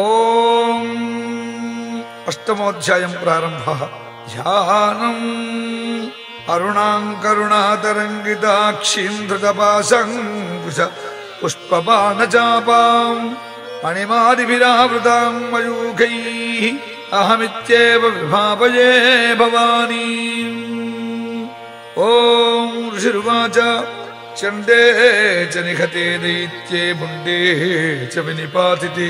ఓం అష్టమోధ్యాయం ప్రారంభః. ధ్యానం అరుణాంకరుణాతరంగితాక్షీం ధృతపాశంకుశ పుష్పబాణచాపాం మణిమాదిభిరావృతాం మయూఖైః అహమిత్యేవ విభావయే భవానీం. ఓం ఋషిరువాచ చండే చ నిహతే దైత్యే ముండే చ వినిపాతితే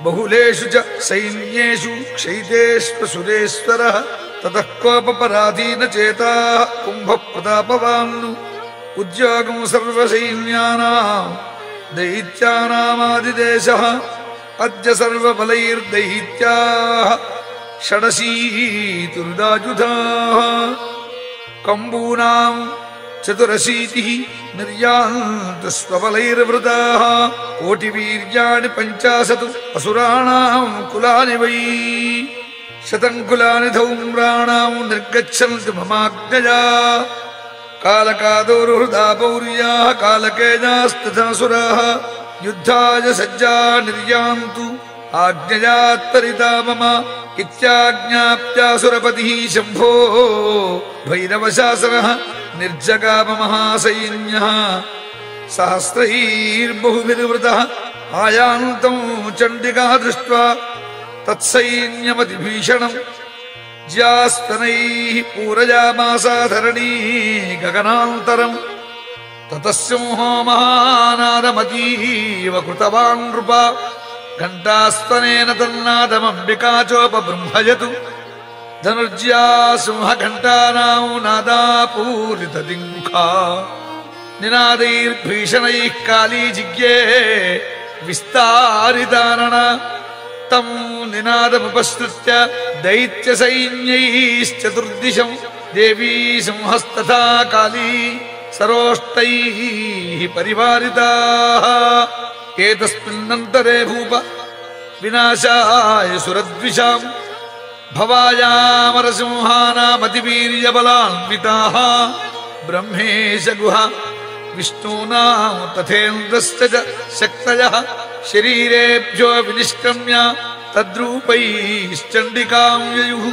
బహుళేషు చ సైన్యేషు క్షైతేష్వసురేశ్వరః తతః కోపపరాధీన చేతాః కుంభప్రతాపవాన్ ఉద్యోగం సర్వసైన్యానాం దైత్యానామాదిదేశః అద్య సర్వబలైర్దైత్యాః షడశీతుర్దాయుధాః కంబూనాం చతురశీతిః నిర్యాంతు స్వబలైర్వృతాః కోటివీర్యాణి 50 అసురాణాం కులాని వై శతం కులాని ధౌమ్రాణాం నిర్గచ్చన్తి మమాజ్ఞయా కాలకాదౌర్హృదా పౌర్యాః కాలకేజాస్తథాసురాః యుద్ధాయ సజ్జా నిర్యాంతు ఆజ్ఞయాత్తరితా మమ ఇత్యాజ్ఞాప్యాసురపతిః శంభో భైరవశాసనః నిర్జగామ మహాసైన్యః సహస్రైర్బహుభిర్వృతః ఆయాంతం చండికా దృష్ట్వా తత్సైన్యమతిభీషణం జ్యాస్తనైః పూరయామాసాధరణీ గగనాంతరం తతః సింహో మహానాదమతీవ కృతవాన్ నృప ఘంటాస్తనేన తన్నాదమంబికాచోపబృంహయతు ధనుర్జ్యా సింహఘంటానాం నాదాపూరితదింఖా నినాదైర్భీషణైః కాళీ జిగ్యే విస్తారితానన తం నినాదముపసృత్య దైత్యసైన్యైశ్చతుర్దిశం దేవీ సింహస్తథా కాళీ సరోష్టైః పరివారితాః. ఏతస్మిన్నంతరే భూప వినాశాయ సురద్విషాం భవాయామరసింహానామతివీర్యబలాన్వితాః బ్రహ్మేశ గుహ విష్ణూనాం తథేంద్రశ్చ శక్తయః శరీరేభ్యో వినిష్క్రమ్య తద్రూపైశ్చండికాం యయుః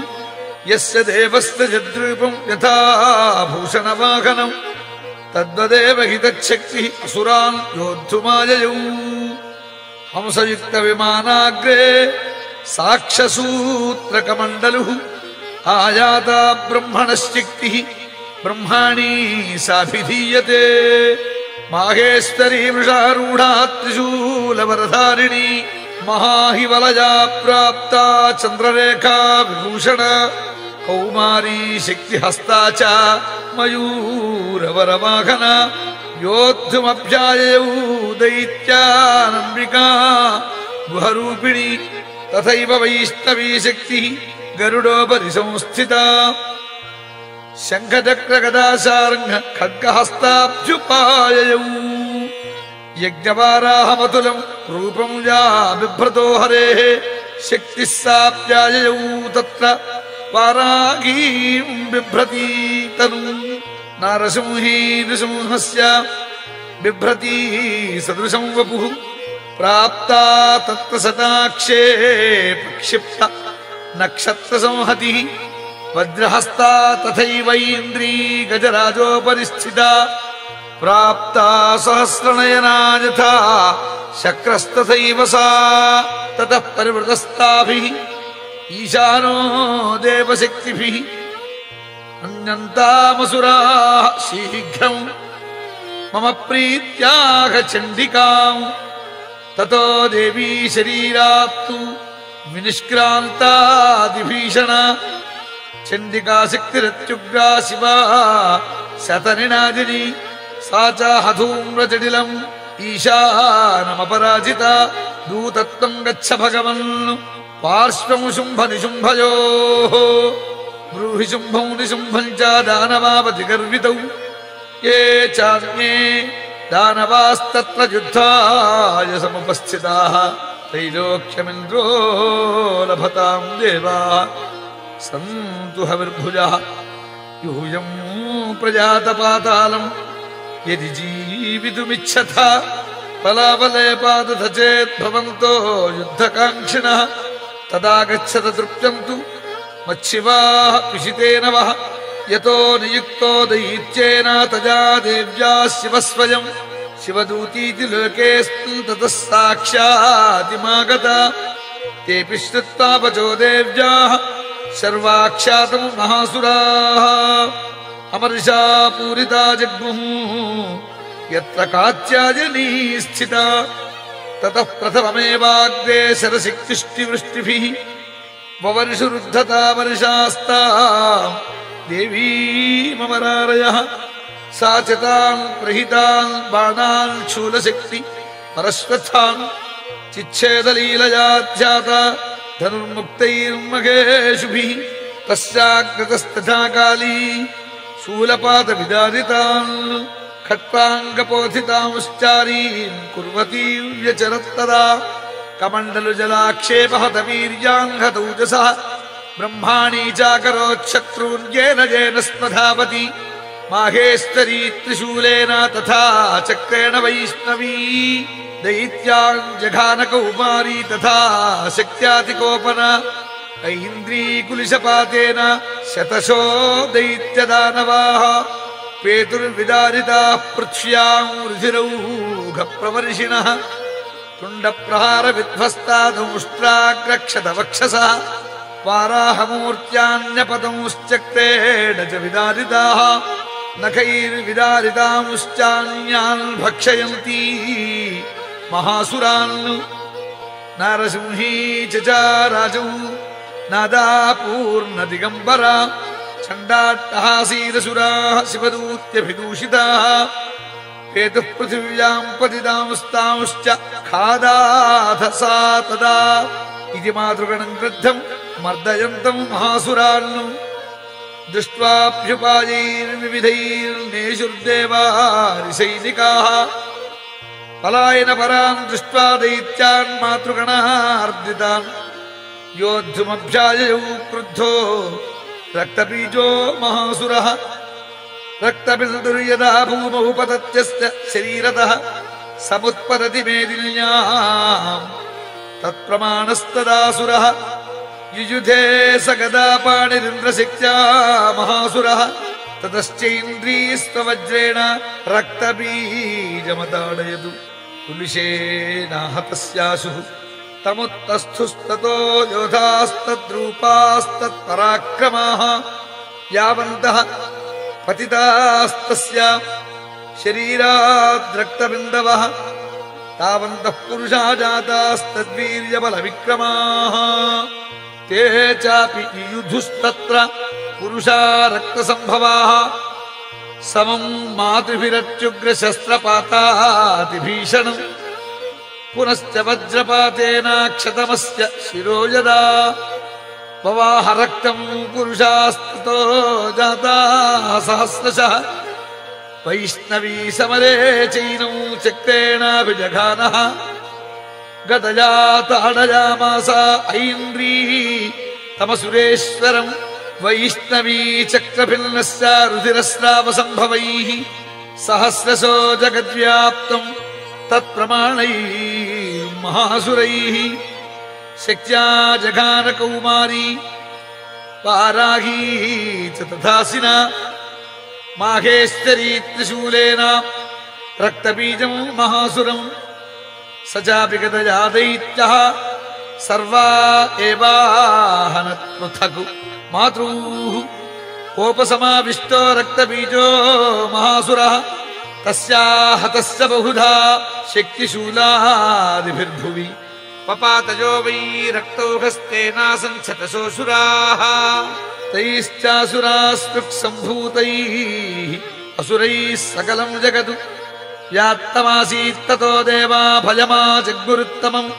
యస్య దేవస్య యద్రూపం యథా భూషణవాహనం తద్వదేవ హి తచ్చక్తిః అసురాన్ యోద్ధుమాయయౌ. హంసయుక్త విమానాగ్రే సాక్షసూత్రకమండలుః ఆయాతా బ్రహ్మణశ్శక్తిః బ్రహ్మాణీ సాభిధీయతే. మాహేశ్వరీ వృషారూఢా త్రిశూలవరధారిణీ మహాహివలయా ప్రాప్తా చంద్రరేఖా విభూషణ కౌమారీ శక్తిహస్తా చ మయూరవరవాహన యోద్ధుమభ్యాయయౌ దైత్యానంబికా గుహరూపిణి తథైవ వైష్ణవీ శక్తిః గరుడోపరి సంస్థితా శంఖచక్రగదాశార్ంఘ ఖడ్గహస్తాభ్యుపాయయౌ. యజ్ఞవారాహమతులం రూపం యా బిభ్రతో హరేః శక్తిః సాప్యాయయౌ తత్ర వారాగీం బిభ్రతీ తను నారసింహీ నృసింహస్య బిభ్రతీ సదృశం వపుః ప్రాప్తా తత్ర శతాక్షే ప్రక్షిప్త నక్షత్ర సంహతిః వజ్రహస్తా తథైవైంద్రీ గజరాజోపరి స్థితా ప్రాప్తా సహస్రనయనా యథా శక్రస్తథైవ సా తతః పరివృతస్తాభిః ఈశానో దేవశక్తిభిః అన్యంతామసురాః శీఘ్రం మమ ప్రీత్యాహ చండికాం తతో దేవీ శరీరాత్తు వినిష్క్రాంతాదిభీషణ చండికా శక్తిరత్యుగ్రా శివా శతనినాదిని సా చ హధూమ్రజటిలం ఈశానమపరాజిత దూతత్వం గచ్చ భగవన్ పార్శ్వం శుంభ నిశుంభయోః బ్రూహి శుంభం నిశుంభం చ దానవావతి గర్వితౌ ఏ చాన్యే దానవాస్తత్ర యుద్ధాయ సముపస్థితాః త్రైలోక్యమింద్రో లభతాం దేవాః సంతు హవిర్భుజః యూయం ప్రజాత పాతాళం యది జీవితుమిచ్చథ फलाफलेपादथ चेद्भवन्तो युद्धकाङ्क्षिणः तदा गच्छत तृप्यन्तु मच्छिवाः पिशितेन वः यतो नियुक्तो दैत्येन तजा देव्या शिवः स्वयं शिवदूतीति लोकेऽस्मिन् ततः साक्षादिमागता तेऽपि श्रुत्वा वचो देव्याः सर्वाख्यातं महासुराः अमर्षा पूरिता जग्मुः यत्र कात्यायनी स्थिता ततः प्रथममेवाग्रे शरसिक्तिष्टिवृष्टिभिः ववर्षुरुद्धता वर्षास्ताम् देवीममरारयः सा च तान् प्रहितान् बाणान् शूलशक्ति परश्वत्थान् चिच्छेदलीलया ध्याता धनुर्मुक्तैर्मघेषुभिः तस्याग्रतस्तथा काली शूलपातविदारितान् खट्वाङ्गपोथितांश्चारीन् कुर्वती व्यचरत्तदा कमण्डलुजलाक्षेपहत वीर्याङ्हतौजसः ब्रह्माणी चाकरोच्छत्रून् येन स्मधावती माहेश्वरी त्रिशूलेन तथा चक्रेण वैष्णवी दैत्याञ्जघानकौमारी तथा शक्त्यातिकोपना ऐन्द्रीकुलिशपातेन शतशो दैत्यदानवाः पेतुर्विदारिताः पृथ्व्यां रुधिरौघप्रवर्षिणः तुण्डप्रहारविध्वस्ता दंष्ट्राग्रक्षतवक्षसः वाराहमूर्त्यान्यपतंश्चक्रेण च विदारिताः नखैर्विदारितांश्चान्यान् भक्षयन्ती महासुरान् नारसिंही चचाराजौ नादापूर्णदिगम्बरा चण्डाट्टहासीरसुराः शिवदूत्यभिदूषिताः हेतुः पृथिव्यां पतितांस्तांश्च खादाथ सा तदा इति मातृगणं क्रुद्धं मर्दयन्तं महासुरान् दृष्ट्वाभ्युपायैर्विविधैर्नेषुर्देवारिसैनिकाः पलायनपरान् दृष्ट्वा दैत्यान् मातृगणार्दितान् योद्धुमभ्याययौ क्रुद्धो रक्तबीजो महासुरः रक्तबिन्दुर्यदा भूमौ पतत्यस्य शरीरतः समुत्पतति मेदिन्याम् तत्प्रमाणस्तदासुरः युयुधे स गदापाणिरिन्द्रशक्त्या महासुरः ततश्चैन्द्रीस्त्ववज्रेण रक्तबीजमताडयतु कुलिशेनाहतस्याशुः तमुत्तस्थुस्ततो योधास्तद्रूपास्तत्पराक्रमाः यावन्तः पतितास्तस्य शरीराद्रक्तबिन्दवः तावन्तः पुरुषा जातास्तद्वीर्यबलविक्रमाः ते चापि युयुधुस्तत्र पुरुषा रक्तसम्भवाः समं मातृभिरत्युग्रशस्त्रपातातिभीषणम् पुनश्च वज्रपातेन क्षतमस्य शिरो यदा पवाह रक्तं पुरुषास्ततो जाताः सहस्रशः वैष्णवी समरे चैनौ चक्रेणाभिजघानः गदया ताडयामास ऐन्द्री तमसुरेश्वरम् वैष्णवी चक्रभिन्नस्य रुधिरस्रावसम्भवैः सहस्रशो जगद्व्याप्तम् तत्प्रमाणैः महासुरैः शक्त्या जघानकौमारी वाराही च तथासिना माहेश्वरी त्रिशूलेन रक्तबीजं महासुरं स चापि गदया दैत्यः सर्वा एवाहनत् पृथक् मातृः कोपसमाविष्टो रक्तबीजो महासुरः तस्याहतस्य बहुधा शक्तिशूलादिभिर्भुवि पपातयो वै रक्तौघस्तेनासञ्छतसोऽसुराः तैश्चासुरास्पृक्सम्भूतैः असुरैः सकलं जगतु व्यात्तमासीत्ततो देवा भयमा जग्गुरुत्तमम्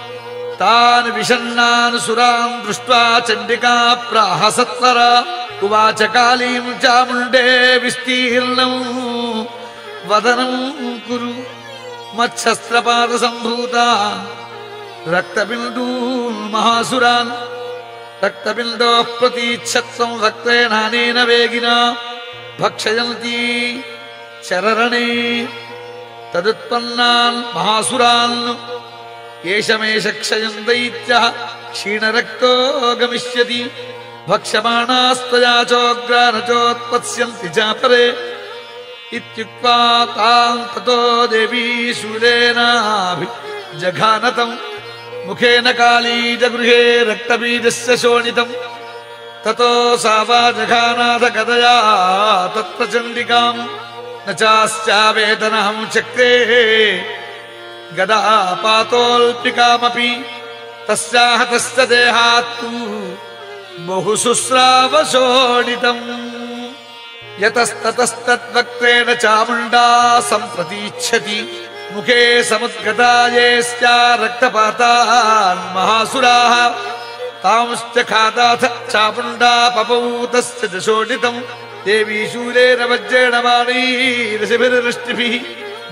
तान् विषण्णान् सुरान् दृष्ट्वा चण्डिका प्राह सत्वरा उवाच कालीं चामुण्डे विस्तीर्णं वदनं कुरु मच्छस्त्रपादसम्भूता रक्तबिन्दून् महासुरान् रक्तबिन्दोः प्रतीच्छत्वं रक्तेनानेन वेगिना भक्षयन्ती चररणे తదుత్పన్నాన్ మహాసురాన్ ఏషమేష క్షయం దైత్యః క్షీణరక్తో గమిష్యతి భక్ష్యమాణాస్తయా చోగ్రానచోత్పత్స్యంతి చాపరే ఇత్యుక్త్వా తాం తతో దేవీ శూలేనాభిజఘానతం ముఖేన కాళీజగృహే రక్తబీజస్య శోణితం తతో సా వా జఘానాథ గదయా తత్ర చండికాం న చాస్యావేదనహం చక్రే గదాపాతోల్పికామపి తస్యాహ తస్య దేహాత్తు బహుశుశ్రావశోణితం యతస్తతస్తద్వక్త్రేణ చాముండా సంప్రతీచ్ఛతి ముఖే సముద్గతాయేస్యా రక్తపాతాన్ మహాసురాః తాంశ్చ ఖాదాథ చాముండా పపౌ తస్య చ శోణితం దేవీ శూలేన వజ్రేణ బాణైరశిభిర్వృష్టిభిః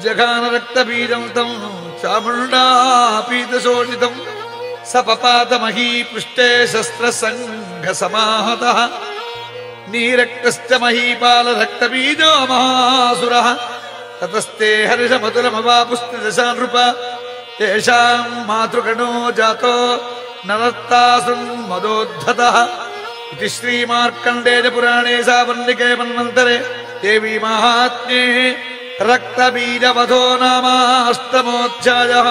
జఘాన రక్తబీజం తం చాముండా పీతశోణితం స పపాత మహీపృష్టే శస్త్రసంఘ సమాహతః నీరక్తశ్చ మహీపాల రక్తబీజో మహాసురః తతస్తే హర్షమతులమవాపుస్తి దశానృప తేషాం మాతృగణో జాతో నరత్తాసున్మదోద్ధతః ఇది శ్రీమార్కండేయ పురాణే సావర్ణికే మన్వంతరే దేవీ మాహాత్మ్యే రక్తబీజవధో నామాష్టమోధ్యాయః.